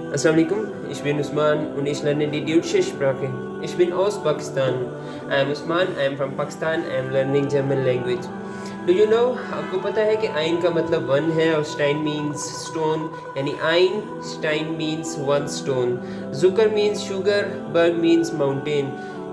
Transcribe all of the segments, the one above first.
Assalamualaikum, ich bin Usman und ich lerne die deutsche Sprache. Ich bin aus Pakistan. I am Usman, I am from Pakistan, I am learning German language. Do you know, आपको पता है कि आइन का मतलब one है और Stine means stone, यानी Einstein means one stone. Zucker means sugar, berg means mountain,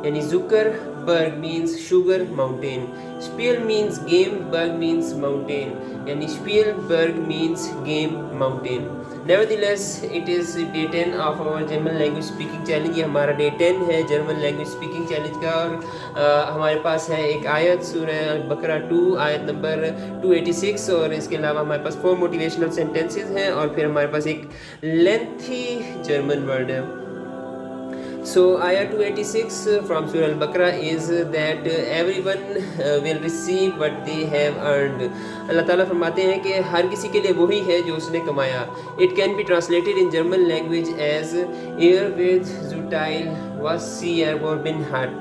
यानी Zuckerberg means sugar mountain. Spiel means game, berg means mountain, यानी Spielberg means game mountain. Nevertheless, it is day 10 of our German language speaking challenge. ये हमारा day 10 है German language speaking challenge का, और हमारे पास है एक आयत सूरह बकरा 2 आयत नंबर 286, और इसके अलावा हमारे पास 4 मोटिवेशनल सेंटेंसेस हैं, और फिर हमारे पास एक लेंथी जर्मन वर्ड है. So ayah 286 from Surah Al-Baqarah is that everyone will receive what they have earned. Allah Ta'ala फरमाते हैं कि हर किसी के लिए वही है जो उसने कमाया. It can be translated in German language as air with Zuteil was see erworben hat.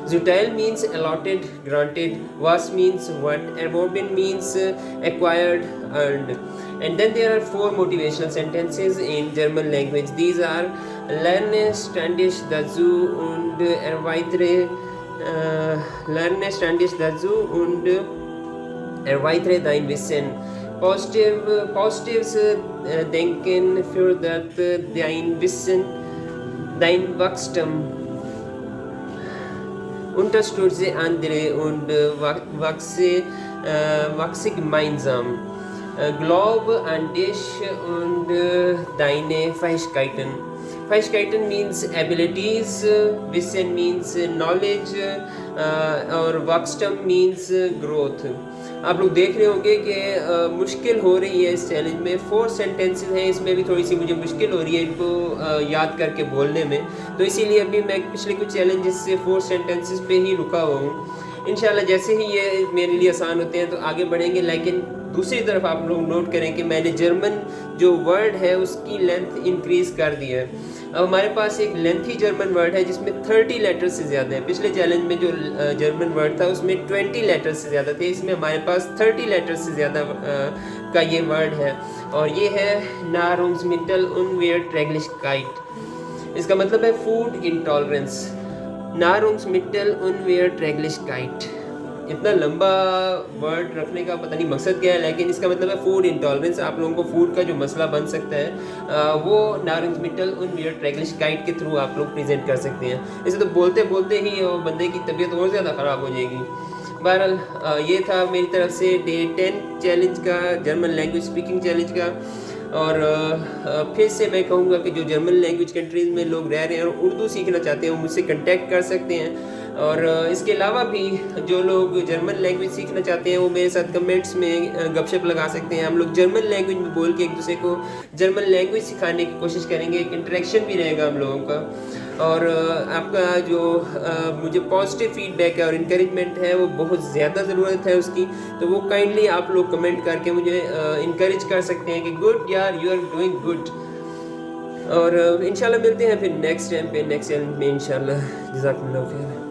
Zuteil means allotted, granted. Was means what. Erworben means acquired, earned. And then there are 4 motivational sentences in German language. These are lerne ständig dazu und erweitere dein Wissen. Positives denken fördert dein Wissen, dein Wachstum. Unterstütze andere und wachse gemeinsam. Glaube an dich und deine Fähigkeiten. Fähigkeiten means abilities, Wissen means knowledge, और Wachstum means growth. आप लोग देख रहे होंगे कि मुश्किल हो रही है इस चैलेंज में. 4 सेंटेंसेस हैं, इसमें भी थोड़ी सी मुझे मुश्किल हो रही है इनको याद करके बोलने में, तो इसीलिए अभी मैं पिछले कुछ चैलेंजेस से 4 सेंटेंसेस पे ही रुका हुआ हूँ. इंशाल्लाह जैसे ही ये मेरे लिए आसान होते हैं तो आगे बढ़ेंगे. लेकिन दूसरी तरफ आप लोग नोट करें कि मैंने जर्मन जो वर्ड है उसकी लेंथ इंक्रीज़ कर दी है. अब हमारे पास एक लेंथी जर्मन वर्ड है जिसमें 30 लेटर्स से ज़्यादा है. पिछले चैलेंज में जो जर्मन वर्ड था उसमें 20 लेटर्स से ज़्यादा थे. इसमें हमारे पास 30 लेटर्स से ज़्यादा का ये वर्ड है, और ये है नारुंग्समिटल उनवेयरट्रैग्लिशकाइट. इसका मतलब है फूड इंटॉलरेंस. नारुंग्समिटल उनवेयरट्रैग्लिशकाइट. इतना लंबा वर्ड रखने का पता नहीं मकसद क्या है, लेकिन इसका मतलब है फूड इंटॉलरेंस. आप लोगों को फूड का जो मसला बन सकता है वो नारुंग्समिटल उनवेयरट्रैग्लिशकाइट के थ्रू आप लोग प्रेजेंट कर सकते हैं. इसे तो बोलते बोलते ही बंदे की तबीयत और ज़्यादा ख़राब हो जाएगी. बहरहाल ये था मेरी तरफ से डे 10 चैलेंज का, जर्मन लैंग्वेज स्पीकिंग चैलेंज का. और फिर से मैं कहूँगा कि जो जर्मन लैंग्वेज कंट्रीज़ में लोग रह रहे हैं और उर्दू सीखना चाहते हैं वो मुझसे कांटेक्ट कर सकते हैं. और इसके अलावा भी जो लोग जर्मन लैंग्वेज सीखना चाहते हैं वो मेरे साथ कमेंट्स में गपशप लगा सकते हैं. हम लोग जर्मन लैंग्वेज में बोल के एक दूसरे को जर्मन लैंग्वेज सिखाने की कोशिश करेंगे. एक इंटरेक्शन भी रहेगा हम लोगों का. और आपका जो मुझे पॉजिटिव फीडबैक है और इंकरेजमेंट है वो बहुत ज़्यादा ज़रूरत है उसकी, तो वो काइंडली आप लोग कमेंट करके मुझे इंकरेज कर सकते हैं कि गुड यार, यू आर डूइंग गुड. और इंशाल्लाह मिलते हैं फिर नेक्स्ट टाइम पे, नेक्स्ट चैलेंज में इंशाल्लाह. जज़ाकल्लाह खैर.